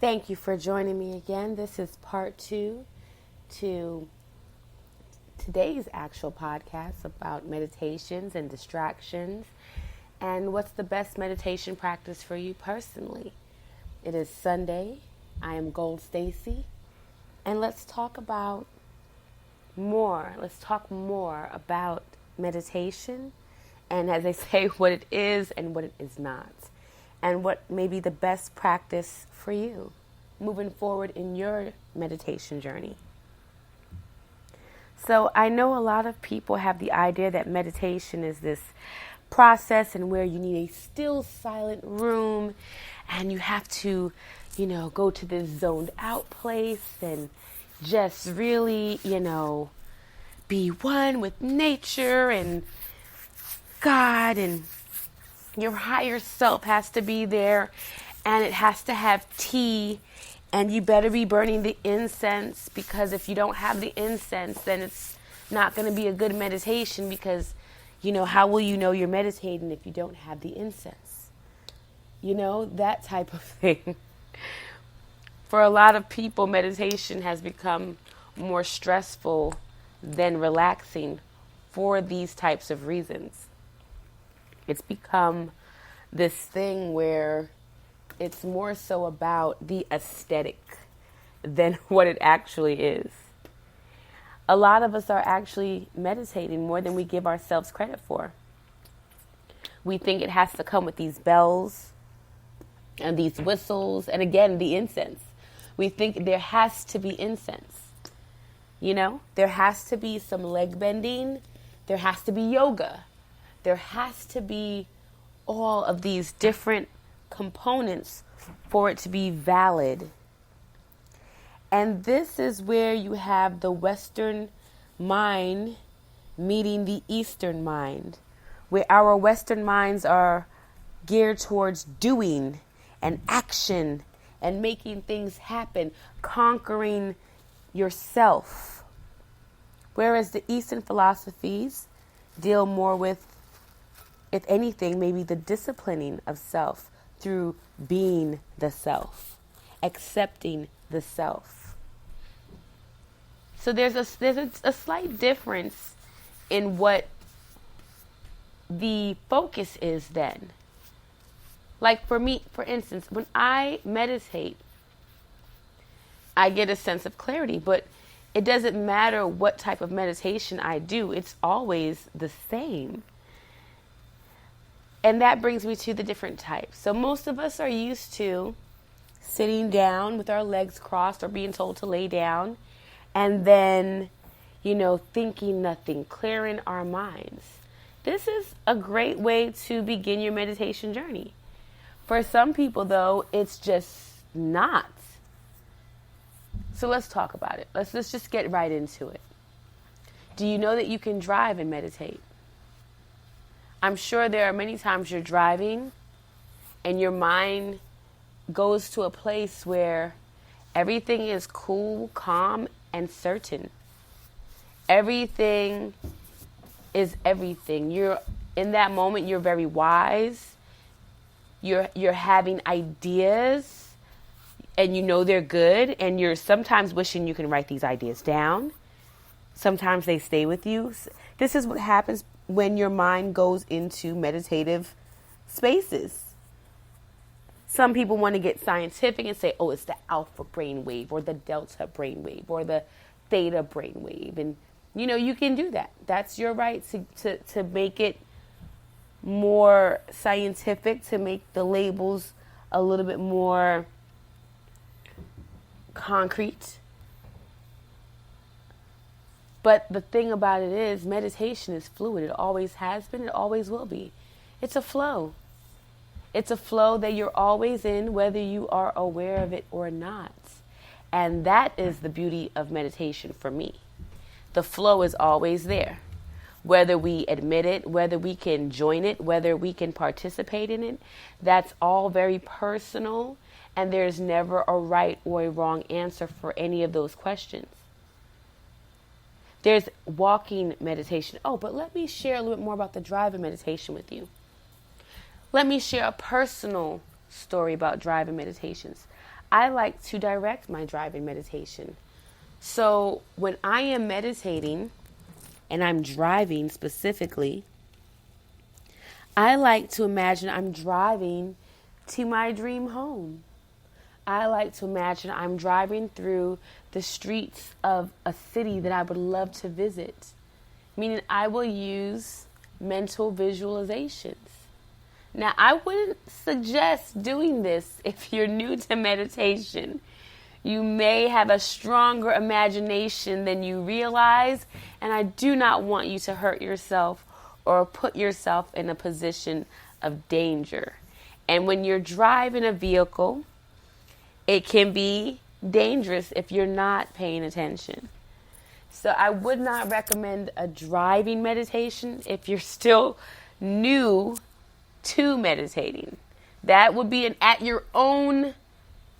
Thank you for joining me again. This is part 2 to today's actual podcast about meditations and distractions and what's the best meditation practice for you personally. It is Sunday. I am Gold Stacy, and let's talk more. Let's talk more about meditation and, as they say, what it is and what it is not, and what may be the best practice for you moving forward in your meditation journey. So I know a lot of people have the idea that meditation is this process and where you need a still, silent room and you have to, go to this zoned out place and just really, be one with nature and God, and your higher self has to be there, and it has to have tea, and you better be burning the incense, because if you don't have the incense, then it's not going to be a good meditation, because, how will you know you're meditating if you don't have the incense? That type of thing. For a lot of people, meditation has become more stressful than relaxing for these types of reasons. It's become this thing where it's more so about the aesthetic than what it actually is. A lot of us are actually meditating more than we give ourselves credit for. We think it has to come with these bells and these whistles, and again, the incense. We think there has to be incense. There has to be some leg bending. There has to be yoga. There has to be all of these different components for it to be valid. And this is where you have the Western mind meeting the Eastern mind, where our Western minds are geared towards doing and action and making things happen, conquering yourself. Whereas the Eastern philosophies deal more with, if anything, maybe the disciplining of self through being the self, accepting the self. So there's a slight difference in what the focus is then. Like for me, for instance, when I meditate, I get a sense of clarity, but it doesn't matter what type of meditation I do. It's always the same. And that brings me to the different types. So most of us are used to sitting down with our legs crossed or being told to lay down and then, thinking nothing, clearing our minds. This is a great way to begin your meditation journey. For some people, though, it's just not. So let's talk about it. Let's just get right into it. Do you know that you can drive and meditate? I'm sure there are many times you're driving and your mind goes to a place where everything is cool, calm, and certain. Everything is everything. You're in that moment, you're very wise. You're having ideas and they're good, and you're sometimes wishing you can write these ideas down. Sometimes they stay with you. This is what happens when your mind goes into meditative spaces. Some people want to get scientific and say, it's the alpha brainwave or the delta brainwave or the theta brainwave. And, you can do that. That's your right to make it more scientific, to make the labels a little bit more concrete. But the thing about it is, meditation is fluid. It always has been. It always will be. It's a flow. It's a flow that you're always in, whether you are aware of it or not. And that is the beauty of meditation for me. The flow is always there. Whether we admit it, whether we can join it, whether we can participate in it, that's all very personal. And there's never a right or a wrong answer for any of those questions. There's walking meditation. But let me share a little bit more about the driving meditation with you. Let me share a personal story about driving meditations. I like to direct my driving meditation. So when I am meditating and I'm driving specifically, I like to imagine I'm driving to my dream home. I like to imagine I'm driving through the streets of a city that I would love to visit. Meaning I will use mental visualizations. Now, I wouldn't suggest doing this if you're new to meditation. You may have a stronger imagination than you realize, and I do not want you to hurt yourself or put yourself in a position of danger. And when you're driving a vehicle, it can be dangerous if you're not paying attention. So I would not recommend a driving meditation if you're still new to meditating. That would be at your own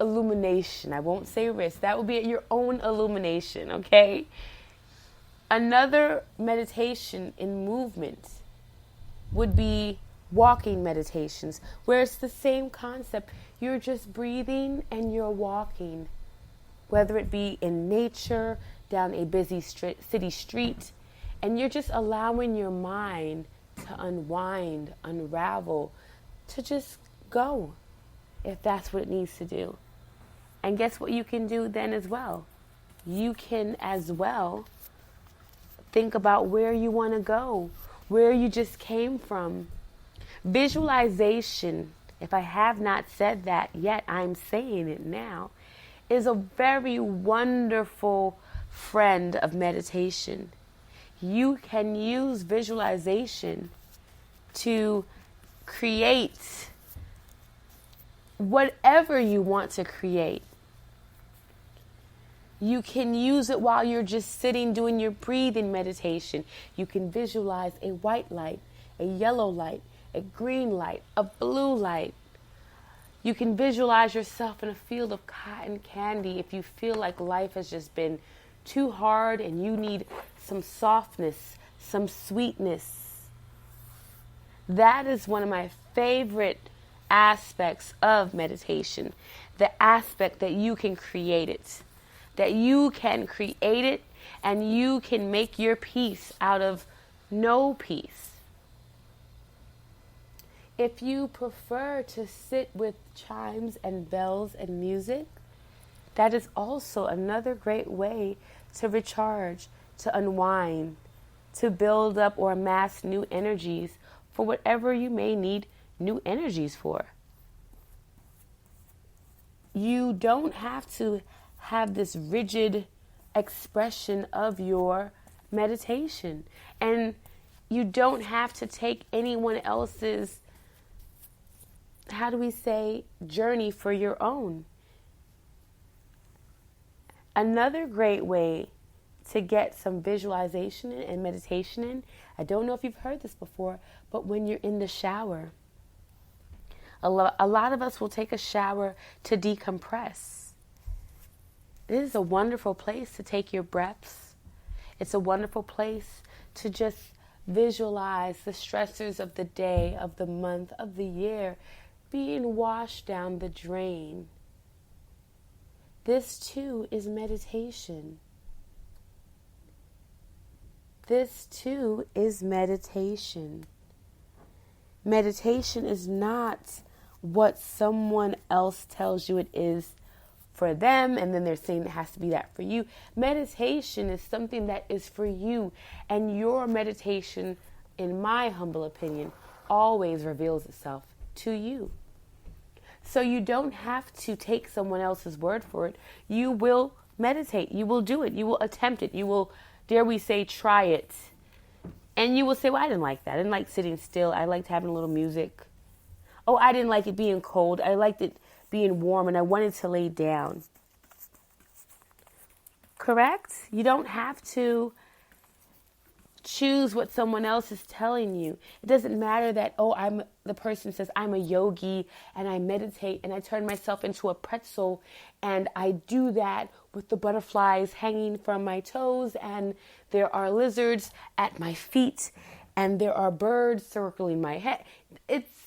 illumination. I won't say risk. That would be at your own illumination, okay? Another meditation in movement would be walking meditations, where it's the same concept. You're just breathing and you're walking, whether it be in nature, down a busy city street, and you're just allowing your mind to unwind, unravel, to just go, if that's what it needs to do. And guess what you can do then as well? You can as well think about where you want to go, where you just came from. Visualization, if I have not said that yet, I'm saying it now, is a very wonderful friend of meditation. You can use visualization to create whatever you want to create. You can use it while you're just sitting doing your breathing meditation. You can visualize a white light, a yellow light, a green light, a blue light. You can visualize yourself in a field of cotton candy if you feel like life has just been too hard and you need some softness, some sweetness. That is one of my favorite aspects of meditation. The aspect that you can create it. That you can create it and you can make your peace out of no peace. If you prefer to sit with chimes and bells and music, that is also another great way to recharge, to unwind, to build up or amass new energies for whatever you may need new energies for. You don't have to have this rigid expression of your meditation. And you don't have to take anyone else's, journey for your own. Another great way to get some visualization in and meditation in, I don't know if you've heard this before, but when you're in the shower, a lot of us will take a shower to decompress. It is a wonderful place to take your breaths. It's a wonderful place to just visualize the stressors of the day, of the month, of the year being washed down the drain. This too is meditation. This too is meditation. Meditation is not what someone else tells you it is for them, and then they're saying it has to be that for you. Meditation is something that is for you, and your meditation, in my humble opinion, always reveals itself to you. So you don't have to take someone else's word for it. You will meditate. You will do it. You will attempt it. You will, dare we say, try it. And you will say, well, I didn't like that. I didn't like sitting still. I liked having a little music. Oh, I didn't like it being cold. I liked it being warm, and I wanted to lay down. Correct? You don't have to choose what someone else is telling you. It doesn't matter that, the person says, I'm a yogi, and I meditate, and I turn myself into a pretzel, and I do that with the butterflies hanging from my toes, and there are lizards at my feet, and there are birds circling my head.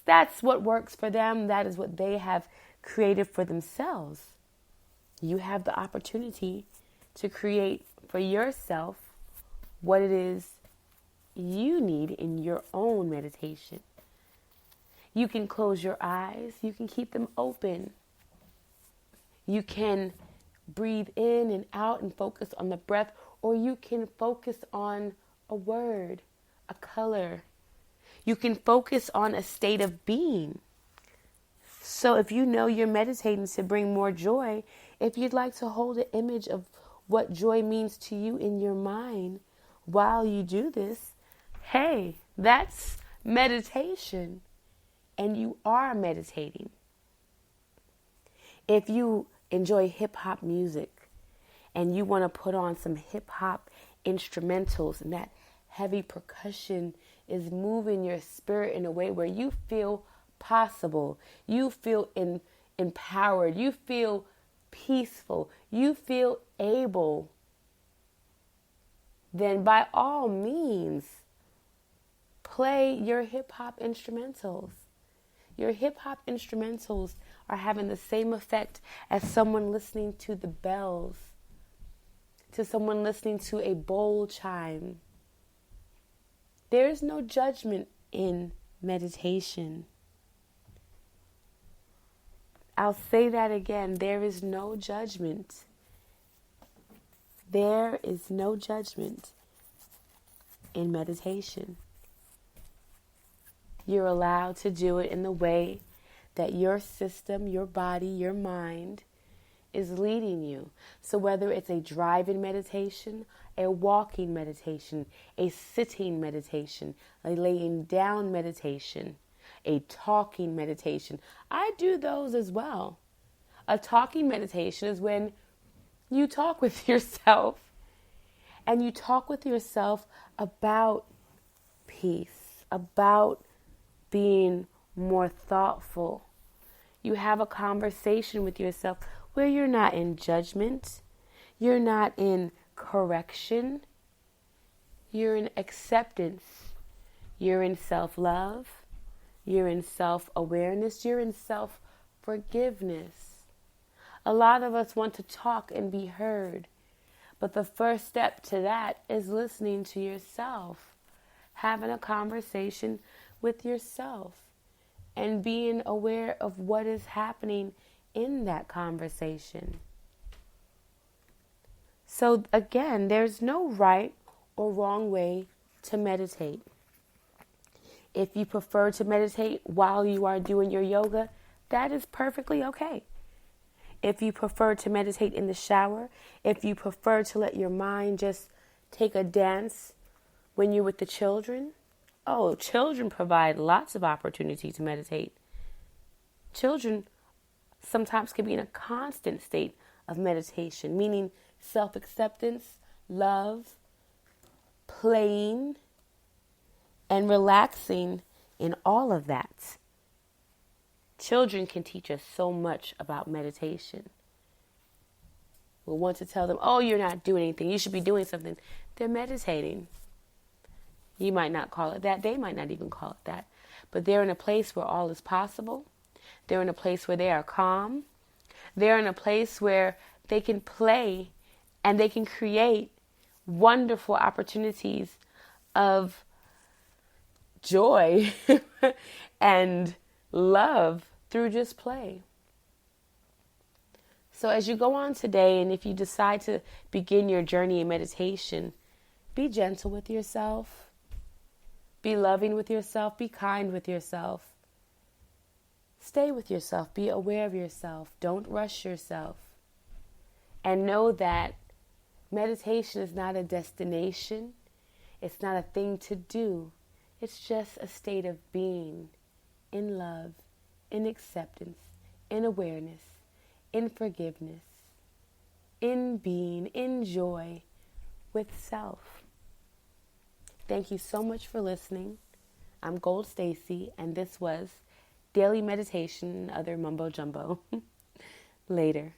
That's what works for them. That is what they have created for themselves. You have the opportunity to create for yourself what it is you need in your own meditation. You can close your eyes. You can keep them open. You can breathe in and out and focus on the breath, or you can focus on a word, a color. You can focus on a state of being. So if you know you're meditating to bring more joy, if you'd like to hold an image of what joy means to you in your mind while you do this, hey, that's meditation. And you are meditating. If you enjoy hip hop music and you want to put on some hip hop instrumentals and that heavy percussion is moving your spirit in a way where you feel possible, you feel empowered, you feel peaceful, you feel able, then by all means, play your hip hop instrumentals. Your hip hop instrumentals are having the same effect as someone listening to the bells, to someone listening to a bowl chime. There is no judgment in meditation. I'll say that again. There is no judgment. There is no judgment in meditation. You're allowed to do it in the way that your system, your body, your mind is leading you. So whether it's a driving meditation, a walking meditation, a sitting meditation, a laying down meditation, a talking meditation, I do those as well. A talking meditation is when you talk with yourself and you talk with yourself about peace, about being more thoughtful. You have a conversation with yourself where you're not in judgment, you're not in correction, you're in acceptance, you're in self-love, you're in self-awareness, you're in self-forgiveness. A lot of us want to talk and be heard, but the first step to that is listening to yourself, having a conversation with yourself and being aware of what is happening in that conversation. So again, there's no right or wrong way to meditate. If you prefer to meditate while you are doing your yoga, that is perfectly okay. If you prefer to meditate in the shower, if you prefer to let your mind just take a dance when you're with the children, oh, children provide lots of opportunity to meditate. Children sometimes can be in a constant state of meditation, meaning self-acceptance, love, playing, and relaxing in all of that. Children can teach us so much about meditation. We'll want to tell them, oh, you're not doing anything. You should be doing something. They're meditating. You might not call it that. They might not even call it that. But they're in a place where all is possible. They're in a place where they are calm. They're in a place where they can play and they can create wonderful opportunities of joy and love through just play. So as you go on today, and if you decide to begin your journey in meditation, be gentle with yourself. Be loving with yourself. Be kind with yourself. Stay with yourself. Be aware of yourself. Don't rush yourself. And know that meditation is not a destination. It's not a thing to do. It's just a state of being in love, in acceptance, in awareness, in forgiveness, in being, in joy with self. Thank you so much for listening. I'm Gold Stacy, and this was Daily Meditation and Other Mumbo Jumbo. Later.